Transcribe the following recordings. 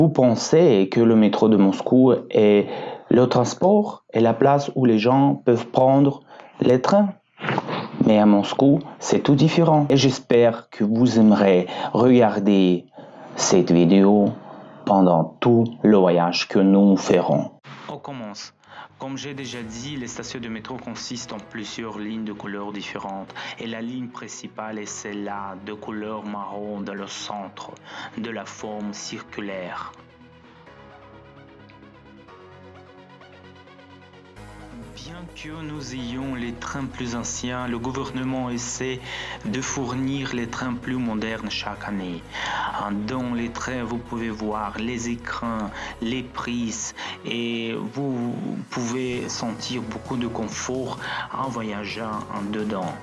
Vous pensez que le métro de Moscou est le transport et la place où les gens peuvent prendre les trains? Mais à Moscou, c'est tout différent. Et j'espère que vous aimerez regarder cette vidéo pendant tout le voyage que nous ferons. On commence. Comme j'ai déjà dit, les stations de métro consistent en plusieurs lignes de couleurs différentes et la ligne principale est celle-là de couleur marron dans le centre, de la forme circulaire. Bien que nous ayons les trains plus anciens, le gouvernement essaie de fournir les trains plus modernes chaque année. Dans les trains, vous pouvez voir les écrans, les prises et vous pouvez sentir beaucoup de confort en voyageant dedans.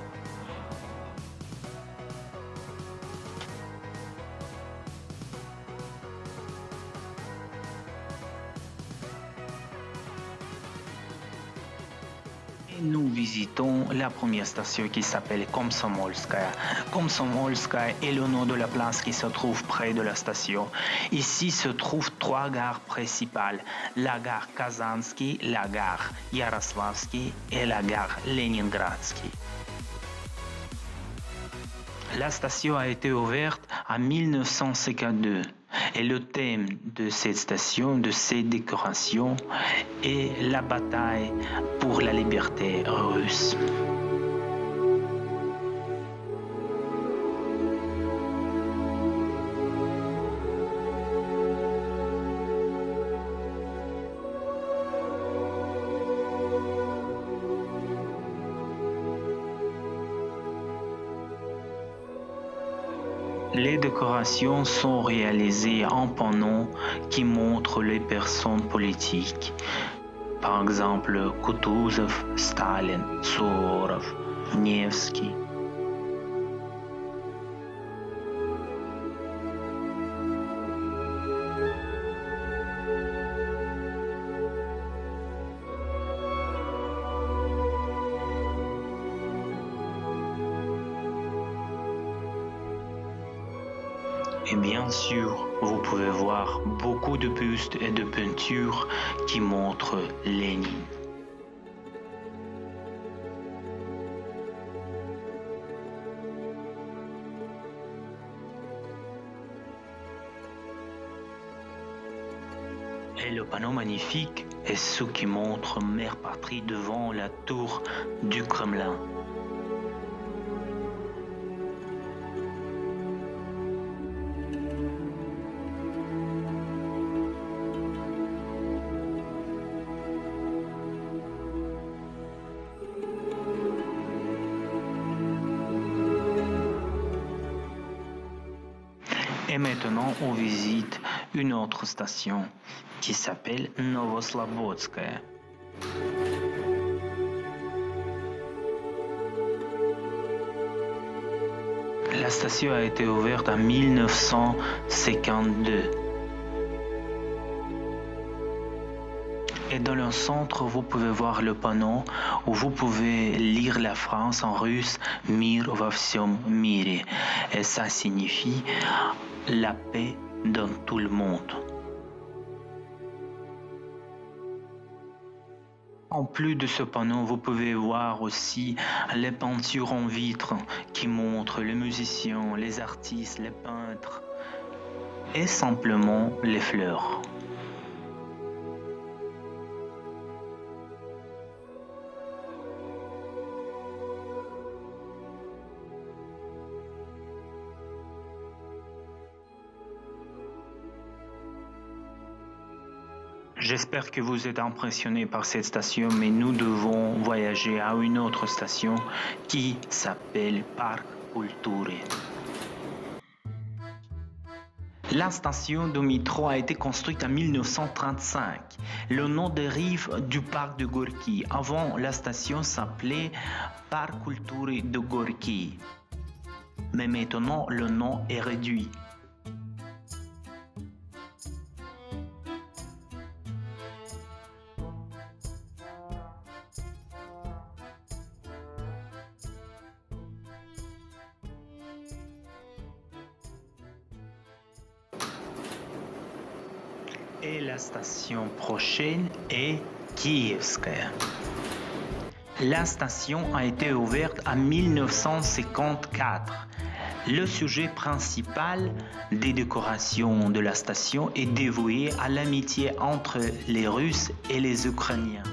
Nous visitons la première station qui s'appelle Komsomolskaya. Komsomolskaya est le nom de la place qui se trouve près de la station. Ici se trouvent trois gares principales, la gare Kazansky, la gare Yaroslavsky et la gare Leningradsky. La station a été ouverte en 1952 et le thème de cette station, de cette décoration, est la bataille pour la liberté russe. Les décorations sont réalisées en panneaux qui montrent les personnes politiques. Par exemple, Kutuzov, Staline, Suvorov, Nevsky. Et bien sûr, vous pouvez voir beaucoup de bustes et de peintures qui montrent Lénine. Et le panneau magnifique est ce qui montre Mère Patrie devant la tour du Kremlin. Et maintenant, on visite une autre station qui s'appelle Novoslobodskaya. La station a été ouverte en 1952. Et dans le centre, vous pouvez voir le panneau où vous pouvez lire la phrase en russe Mir во всем мире. Et ça signifie la paix dans tout le monde. En plus de ce panneau, vous pouvez voir aussi les peintures en vitre qui montrent les musiciens, les artistes, les peintres et simplement les fleurs. J'espère que vous êtes impressionnés par cette station, mais nous devons voyager à une autre station qui s'appelle Parc Kultury. La station de métro a été construite en 1935. Le nom dérive du parc de Gorky. Avant, la station s'appelait Parc Kultury de Gorky. Mais maintenant, le nom est réduit. Et la station prochaine est Kievskaya. La station a été ouverte en 1954. Le sujet principal des décorations de la station est dévoué à l'amitié entre les Russes et les Ukrainiens.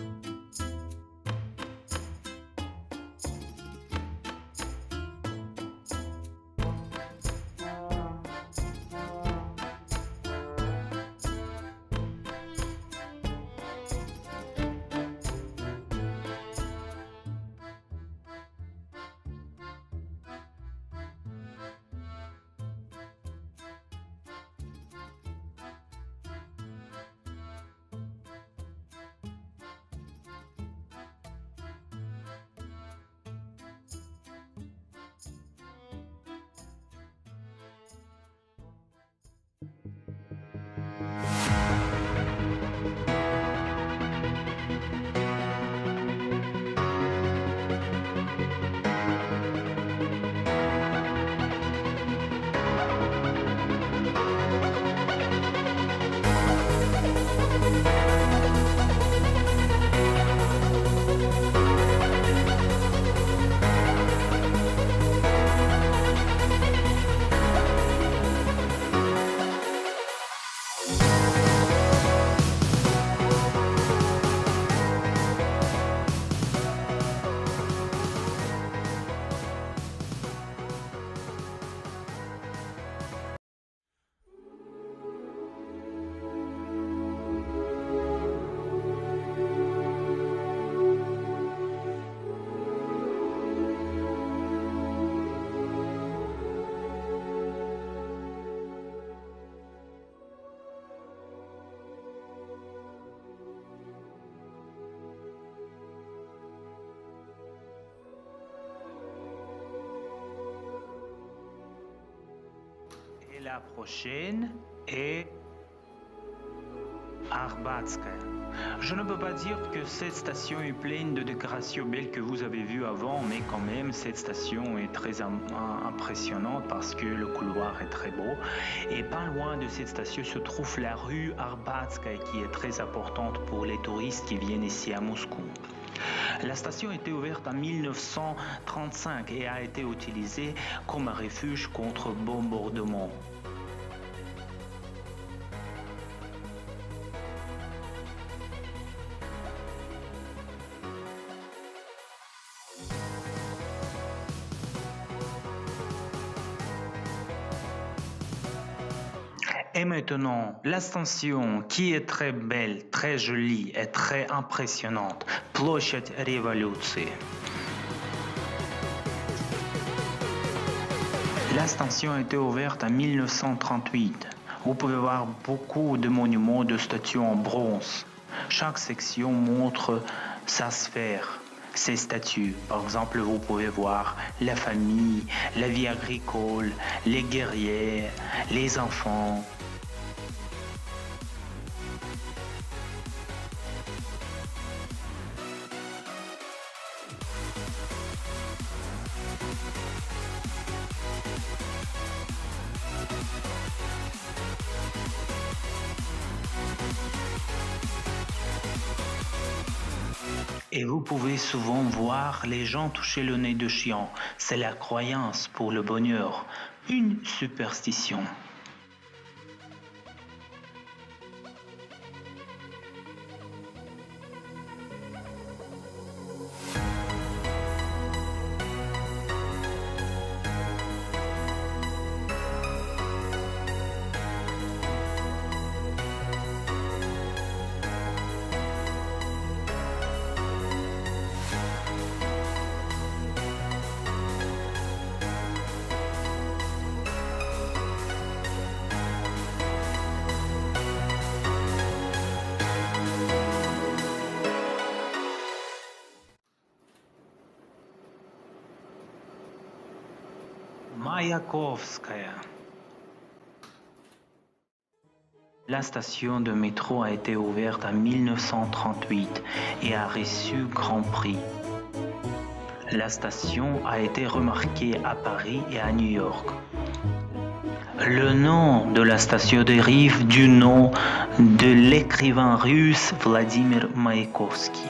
Et la prochaine est Arbatskaya. Je ne peux pas dire que cette station est pleine de décorations belles que vous avez vues avant, mais quand même cette station est très impressionnante parce que le couloir est très beau. Et pas loin de cette station se trouve la rue Arbatskaya qui est très importante pour les touristes qui viennent ici à Moscou. La station a été ouverte en 1935 et a été utilisée comme un refuge contre bombardement. Et maintenant, la station qui est très belle, très jolie et très impressionnante, Площадь Révolution. La station a été ouverte en 1938. Vous pouvez voir beaucoup de monuments de statues en bronze. Chaque section montre sa sphère, ses statues. Par exemple, vous pouvez voir la famille, la vie agricole, les guerriers, les enfants. Et vous pouvez souvent voir les gens toucher le nez de chien. C'est la croyance pour le bonheur, une superstition. Mayakovskaya. La station de métro a été ouverte en 1938 et a reçu Grand Prix. La station a été remarquée à Paris et à New York. Le nom de la station dérive du nom de l'écrivain russe Vladimir Mayakovsky.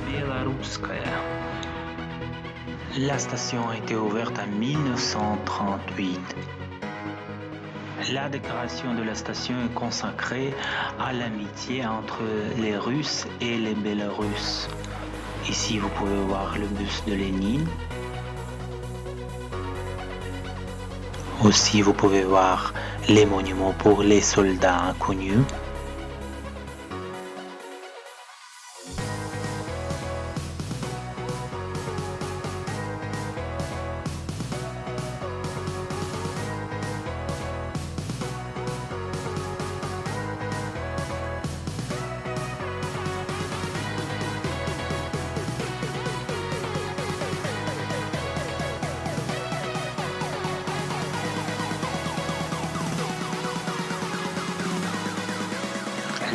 Белорусская. La station a été ouverte en 1938. La décoration de la station est consacrée à l'amitié entre les Russes et les Bélarusses. Ici, vous pouvez voir le buste de Lénine. Aussi, vous pouvez voir les monuments pour les soldats inconnus.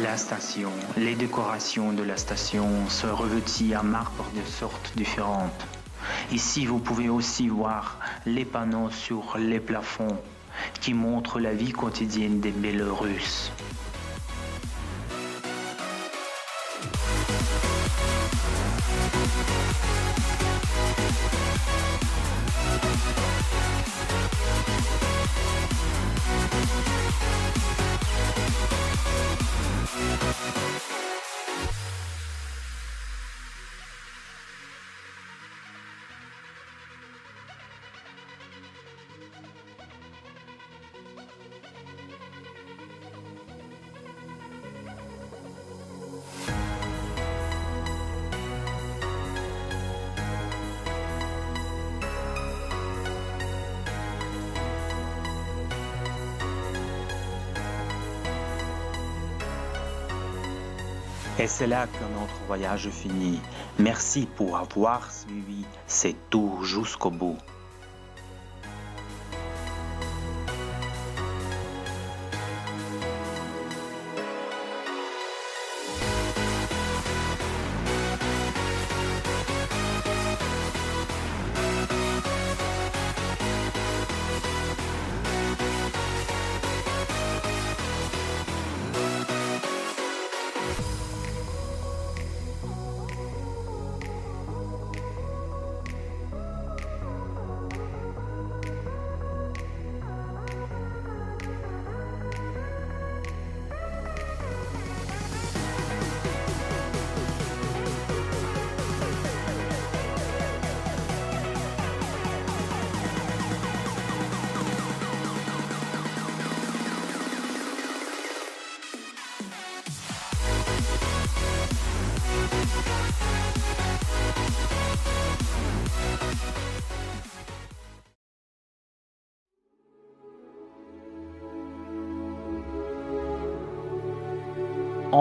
La station, les décorations de la station sont revêties en marbre de sortes différentes. Ici, vous pouvez aussi voir les panneaux sur les plafonds qui montrent la vie quotidienne des Bélarusses. Et c'est là que notre voyage finit. Merci pour avoir suivi ce tour jusqu'au bout.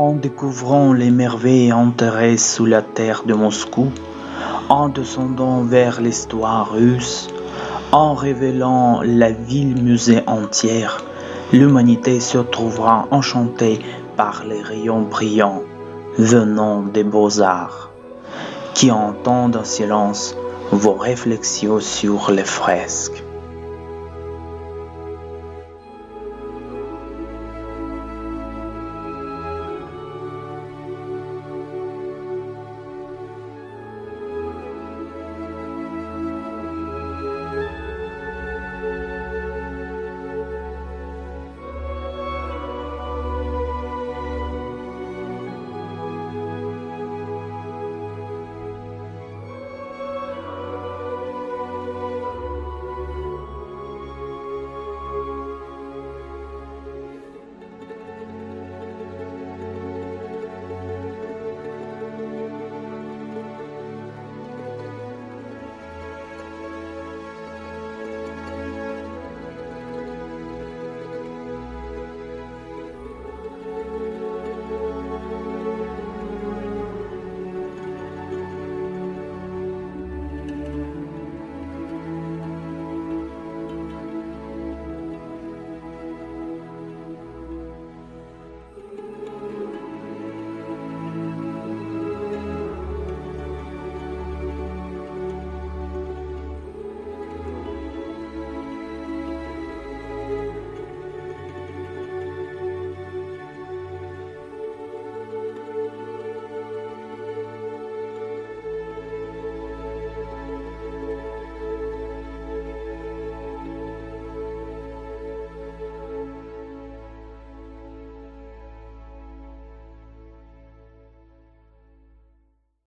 En découvrant les merveilles enterrées sous la terre de Moscou, en descendant vers l'histoire russe, en révélant la ville-musée entière, l'humanité se trouvera enchantée par les rayons brillants venant des beaux-arts, qui entendent en silence vos réflexions sur les fresques.